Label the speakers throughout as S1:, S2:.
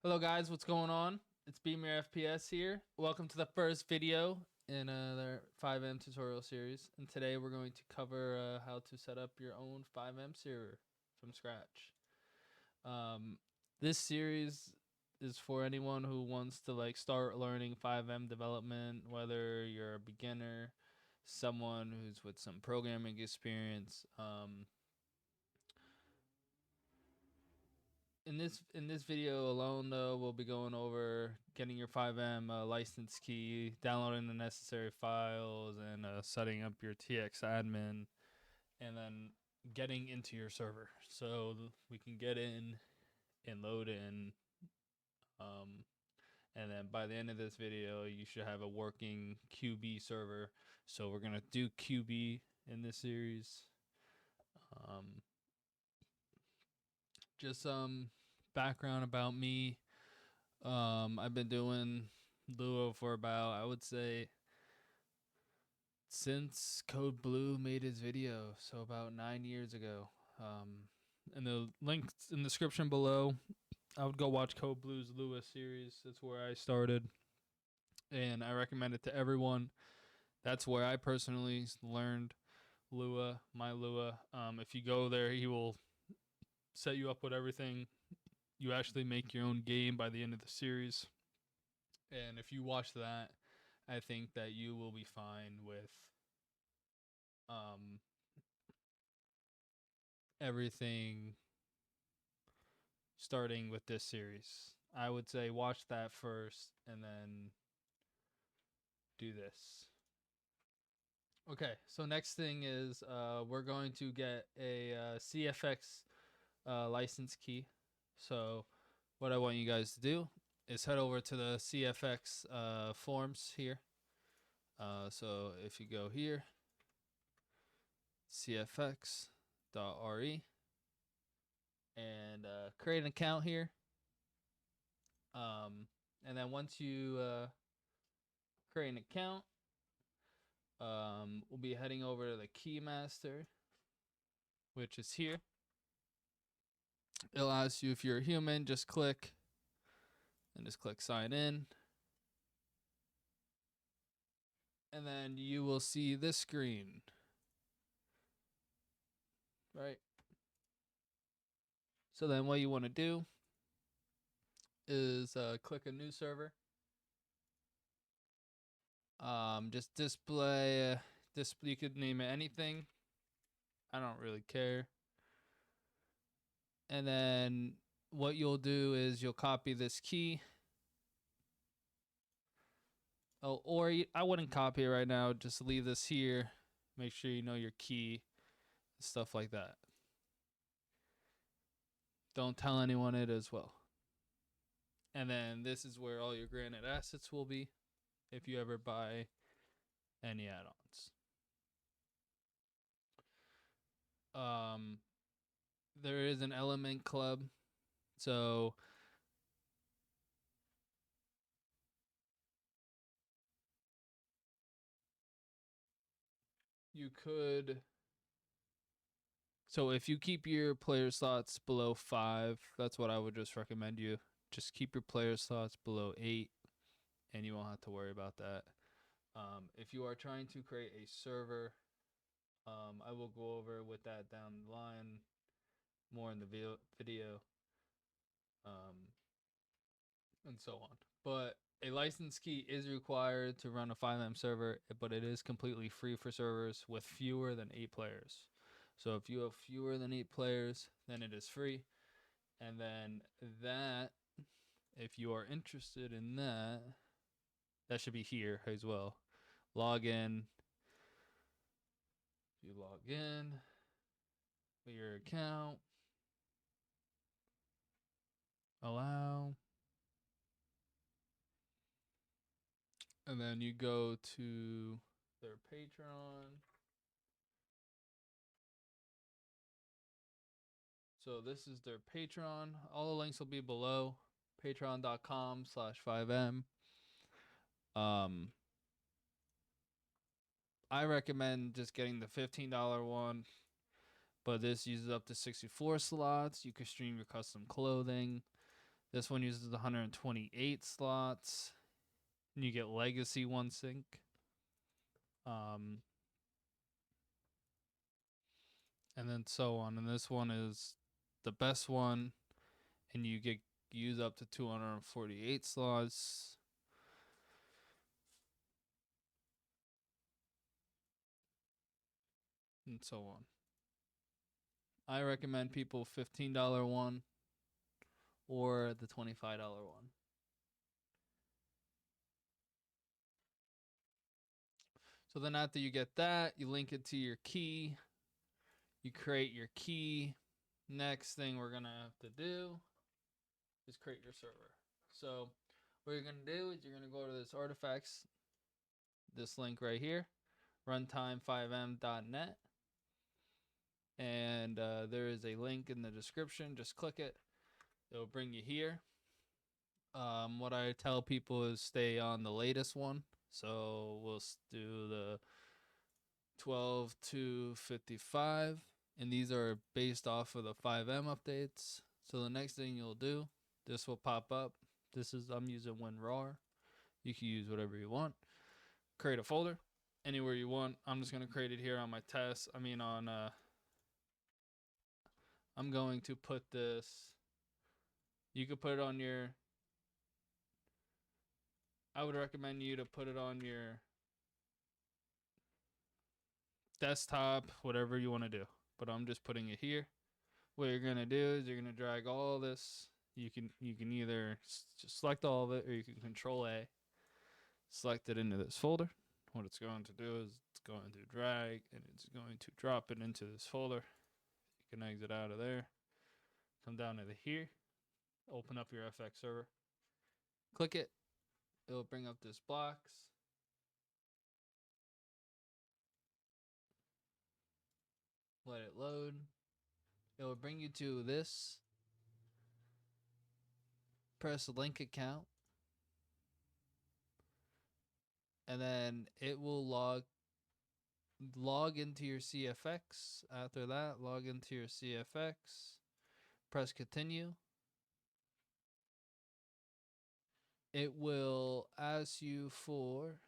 S1: Hello guys, what's going on? It's Beamer FPS here. Welcome to the first video in their FiveM tutorial series. And today we're going to cover how to set up your own FiveM server from scratch. This series is for anyone who wants to start learning FiveM development, whether you're a beginner, someone who's with some programming experience. In this video alone, though, we'll be going over getting your FiveM license key, downloading the necessary files, and setting up your TX admin, and then getting into your server so we can get in and load in. And then by the end of this video, you should have a working QB server. So we're gonna do QB in this series. Just some background about me. I've been doing Lua for about, I would say, since Code Blue made his video, so about 9 years ago. In the links in the description below, I would go watch Code Blue's Lua series. That's where I started, and I recommend it to everyone. That's where I personally learned Lua, my Lua. If you go there, he will set you up with everything. You actually make your own game by the end of the series. And if you watch that, I think that you will be fine with um, everything starting with this series. I would say watch that first and then do this. Okay, so next thing is we're going to get a Cfx license key. So what I want you guys to do is head over to the Cfx forms here. So if you go here, Cfx.re, and create an account here. And then once you create an account, we'll be heading over to the Keymaster, which is here. It'll ask you if you're a human, just click sign in. And then you will see this screen, right? So then what you want to do is click a new server. Just display, you could name it anything. I don't really care. And then what you'll do is you'll copy this key. Oh, or I wouldn't copy it right now. Just leave this here. Make sure you know your key, stuff like that. Don't tell anyone it as well. And then this is where all your granted assets will be if you ever buy any add-ons. There is an element club. So you could, so if you keep your player slots below 5, that's what I would just recommend you. Just keep your player slots below 8 and you won't have to worry about that. If you are trying to create a server, I will go over with that down the line more in the video, and so on. But a license key is required to run a FiveM server, but it is completely free for servers with fewer than 8 players. So if you have fewer than 8 players, then it is free. And then that, if you are interested in that, that should be here as well. Log in. You log in with your account. Allow. And then you go to their Patreon. So this is their Patreon. All the links will be below. Patreon.com/FiveM. I recommend just getting the $15 one, but this uses up to 64 slots. You can stream your custom clothing. This one uses 128 slots. And you get legacy one sync. And then so on. And this one is the best one, and you get use up to 248 slots. And so on. I recommend people $15 one or the $25 one. So then after you get that, you link it to your key. You create your key. Next thing we're going to have to do is create your server. So what you're going to do is you're going to go to this artifacts, this link right here, runtime5m.net. And there is a link in the description. Just click it. It'll bring you here. What I tell people is stay on the latest one. So we'll do the 12.255, and these are based off of the FiveM updates. So the next thing you'll do, this will pop up. I'm using WinRAR. You can use whatever you want. Create a folder anywhere you want. I'm just going to create it here on my test. I'm going to put this, you could put it on I would recommend you to put it on your desktop, whatever you want to do. But I'm just putting it here. What you're going to do is you're going to drag all this. You can either just select all of it, or you can Control A, select it into this folder. What it's going to do is it's going to drag, and it's going to drop it into this folder. You can exit out of there. Come down to here. Open up your FX server. Click it. It'll bring up this box. Let it load. It will bring you to this. Press link account. And then it will log into your Cfx. After that, log into your Cfx. Press continue. It will ask you for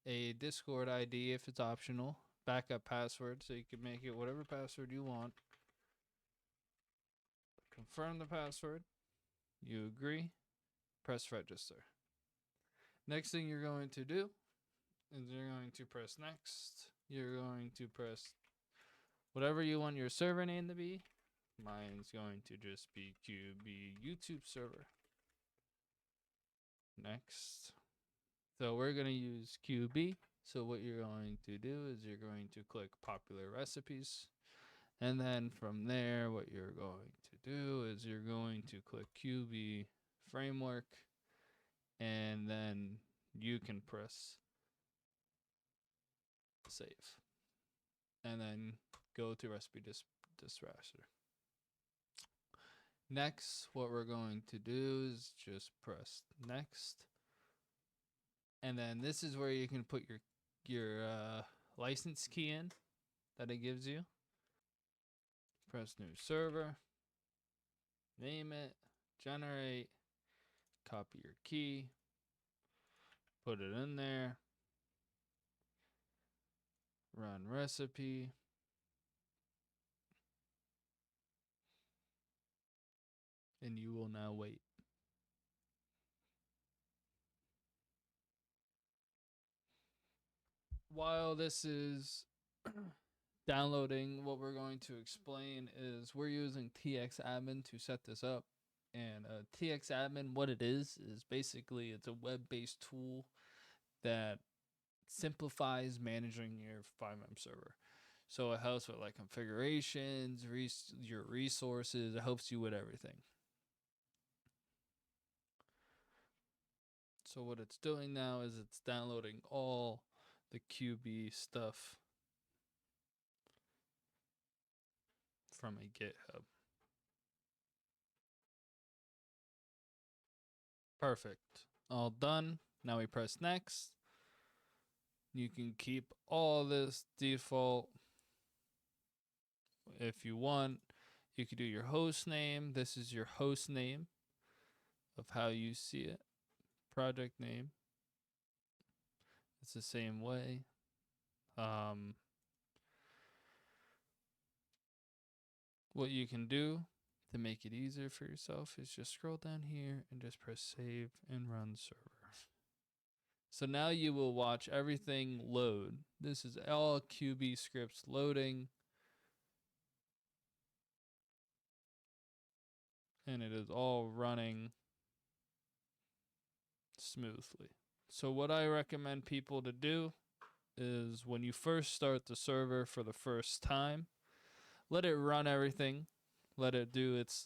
S1: a Discord ID if it's optional. Backup password, so you can make it whatever password you want. Confirm the password. You agree. Press register. Next thing you're going to do is you're going to press next. You're going to press whatever you want your server name to be. Mine's going to just be QB YouTube server. Next. So we're going to use QB. So what you're going to do is you're going to click popular recipes. And then from there, what you're going to do is you're going to click QB framework. And then you can press save. And then go to recipe dispatcher. Next, what we're going to do is just press next. And then this is where you can put your license key in that it gives you. Press new server. Name it. Generate. Copy your key. Put it in there. Run recipe. And you will now wait. While this is downloading, what we're going to explain is we're using TXadmin to set this up. And TXadmin, what it is basically it's a web-based tool that simplifies managing your FiveM server. So it helps with like configurations, your resources. It helps you with everything. So what it's doing now is it's downloading all the QB stuff from a GitHub. Perfect. All done. Now we press next. You can keep all this default if you want. You could do your host name. This is your host name. of how you see it. Project name, it's the same way. What you can do to make it easier for yourself is just scroll down here and just press save and run server. So now you will watch everything load. This is all QB scripts loading. And it is all running smoothly. So what I recommend people to do is when you first start the server for the first time, let it run everything. Let it do its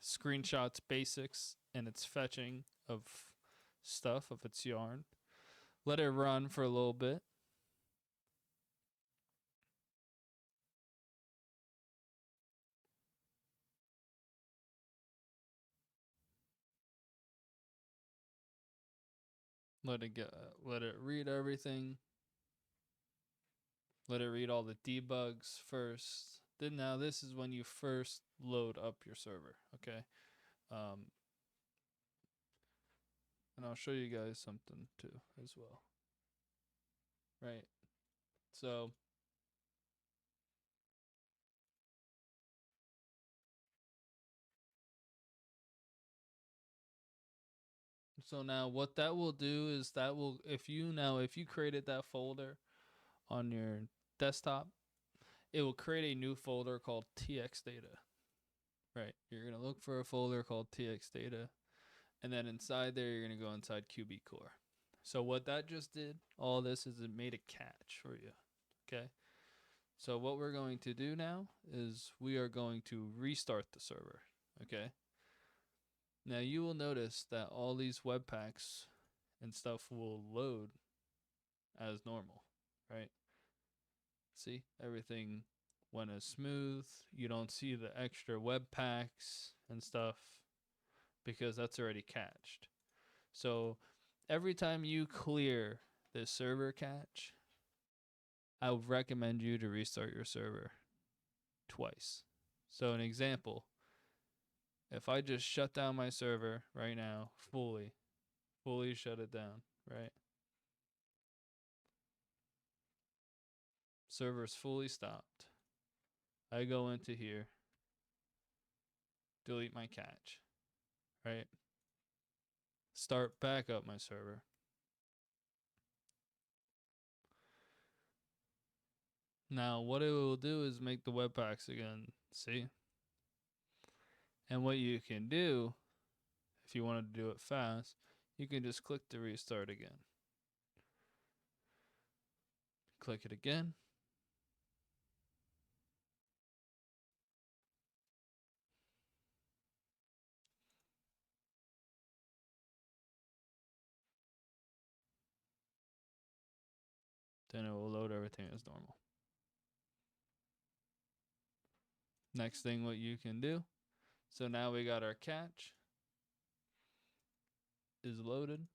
S1: screenshots, basics, and its fetching of stuff, of its yarn. Let it run for a little bit. Let it read everything. Let it read all the debugs first. Then now this is when you first load up your server, okay? And I'll show you guys something too as well. Right. So now what that will do is that will, if you created that folder on your desktop, it will create a new folder called tx data. Right. You're going to look for a folder called tx data, and then inside there you're going to go inside QB core. So what that just did, all this is it made a catch for you. Okay? So what we're going to do now is we are going to restart the server. Okay? Now you will notice that all these web packs and stuff will load as normal, right? See, everything went as smooth. You don't see the extra web packs and stuff because that's already cached. So every time you clear this server cache, I would recommend you to restart your server twice. So an example, if I just shut down my server right now, fully shut it down, right? Server's fully stopped. I go into here, delete my cache, right? Start back up my server. Now, what it will do is make the webpacks again, see? And what you can do, if you wanted to do it fast, you can just click to restart again. Click it again. Then it will load everything as normal. Next thing what you can do, so now we got our cache is loaded.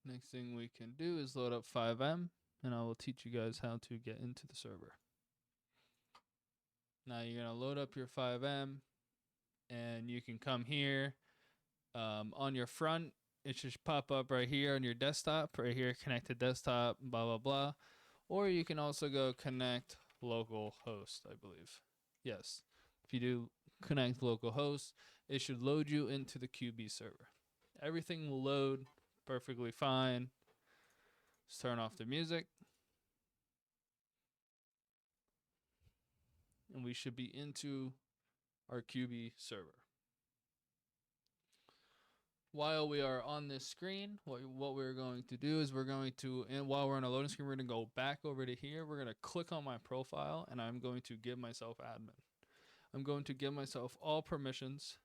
S1: Next thing we can do is load up FiveM, and I will teach you guys how to get into the server. Now you're going to load up your FiveM, and you can come here on your front. It should pop up right here on your desktop, right here, connect to desktop, blah, blah, blah. Or you can also go connect local host, I believe. Yes. If you do connect local host, it should load you into the QB server. Everything will load perfectly fine. Let's turn off the music. And we should be into our QB server. While we are on this screen, what we're going to do is we're going to, and while we're on a loading screen, we're going to go back over to here. We're going to click on my profile, and I'm going to give myself admin. I'm going to give myself all permissions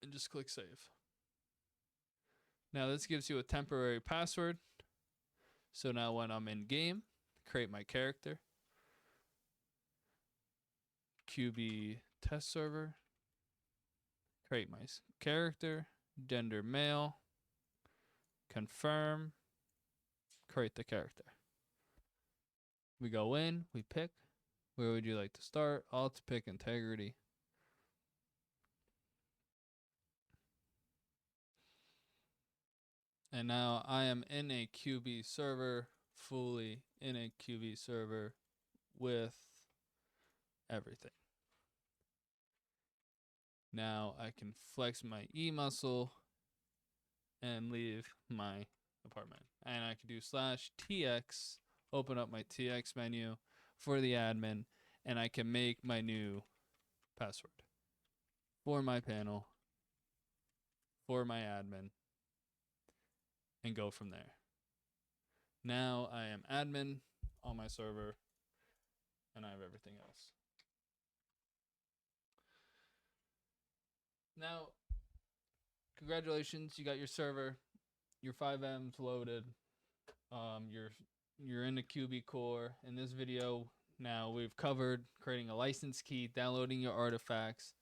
S1: and just click save. Now this gives you a temporary password. So now when I'm in game, create my character, QB test server, create my character, gender male, confirm, create the character. We go in, we pick, where would you like to start? I'll pick integrity. And now I am in a QB server, fully in a QB server with everything. Now I can flex my E muscle and leave my apartment. And I can do /TX, open up my TX menu for the admin, and I can make my new password for my panel, for my admin, and go from there. Now I am admin on my server, and I have everything else. Now, congratulations, you got your server, your FiveM's loaded. You're in the QB core. In this video, now we've covered creating a license key, downloading your artifacts,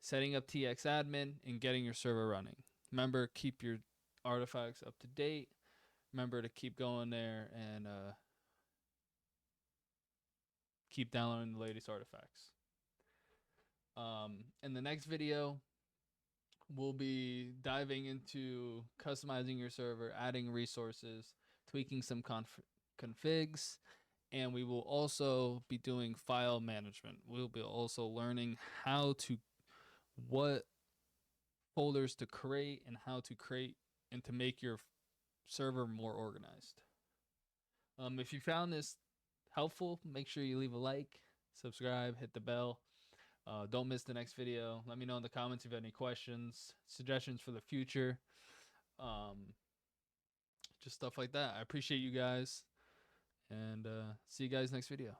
S1: setting up TX admin, and getting your server running. Remember, keep your artifacts up to date. Remember to keep going there and keep downloading the latest artifacts. In the next video, we'll be diving into customizing your server, adding resources, tweaking some configs, and we will also be doing file management. We'll be also learning what folders to create and how to create and to make your server more organized. If you found this helpful, make sure you leave a like, subscribe, hit the bell. Don't miss the next video. Let me know in the comments if you have any questions, suggestions for the future. Just stuff like that. I appreciate you guys, and see you guys next video.